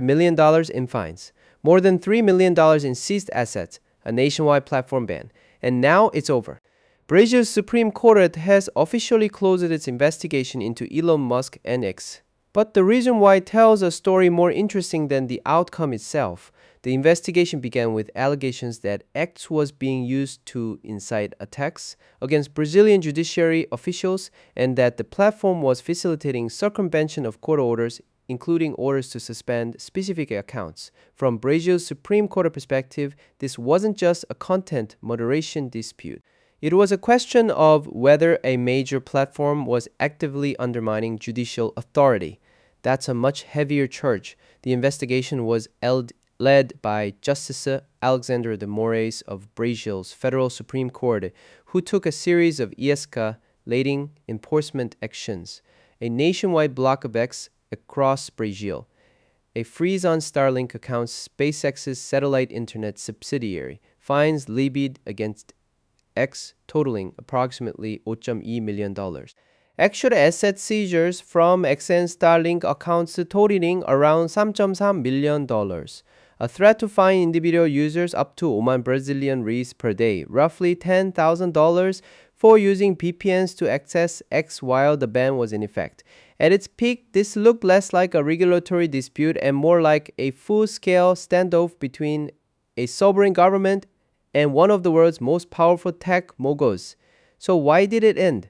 million in fines, more than $3 million in seized assets, a nationwide platform ban, and now it's over. Brazil's Supreme Court has officially closed its investigation into Elon Musk and X. But the reason why tells a story more interesting than the outcome itself. The investigation began with allegations that X was being used to incite attacks against Brazilian judiciary officials and that the platform was facilitating circumvention of court orders, including orders to suspend specific accounts. From Brazil's Supreme Court perspective, this wasn't just a content moderation dispute. It was a question of whether a major platform was actively undermining judicial authority. That's a much heavier charge. The investigation was led by Justice Alexandre de Moraes of Brazil's Federal Supreme Court, who took a series of escalating enforcement actions, a nationwide block of X across Brazil, a freeze on Starlink accounts, SpaceX's satellite internet subsidiary, fines levied against X totaling approximately $5.2 million. Actual asset seizures from X and Starlink accounts totaling around $3.3 million. A threat to fine individual users up to 5만 Brazilian reais per day, roughly $10,000 for using VPNs to access X while the ban was in effect. At its peak, this looked less like a regulatory dispute and more like a full-scale standoff between a sovereign government and one of the world's most powerful tech moguls. So why did it end?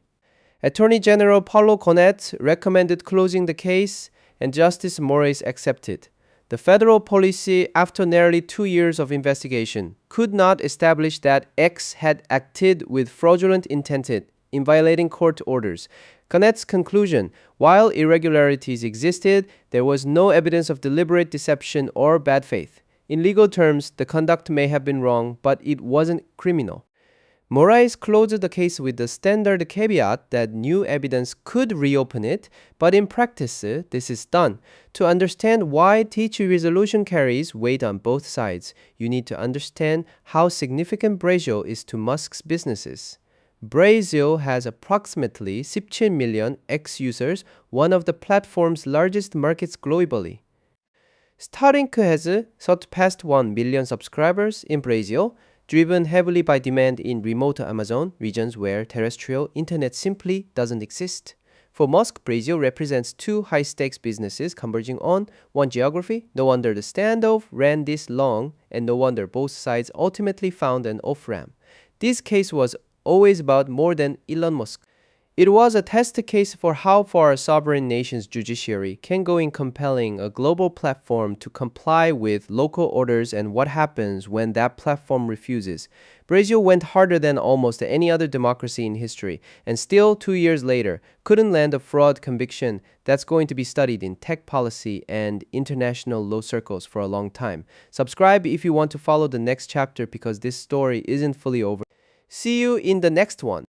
Attorney General Paulo Conet recommended closing the case, and Justice Moraes accepted. The federal policy, after nearly 2 years of investigation, could not establish that X had acted with fraudulent intent in violating court orders. Conet's conclusion: while irregularities existed, there was no evidence of deliberate deception or bad faith. In legal terms, the conduct may have been wrong, but it wasn't criminal. Moraes closed the case with the standard caveat that new evidence could reopen it, but in practice, this is done. To understand why TH resolution carries weight on both sides, you need to understand how significant Brazil is to Musk's businesses. Brazil has approximately 17 million X users, one of the platform's largest markets globally. Starlink has surpassed 1 million subscribers in Brazil, driven heavily by demand in remote Amazon regions where terrestrial internet simply doesn't exist. For Musk, Brazil represents two high-stakes businesses converging on one geography. No wonder the standoff ran this long, and no wonder both sides ultimately found an off-ramp. This case was always about more than Elon Musk. It was a test case for how far a sovereign nation's judiciary can go in compelling a global platform to comply with local orders and what happens when that platform refuses. Brazil went harder than almost any other democracy in history, and still 2 years later, couldn't land a fraud conviction that's going to be studied in tech policy and international law circles for a long time. Subscribe if you want to follow the next chapter because this story isn't fully over. See you in the next one.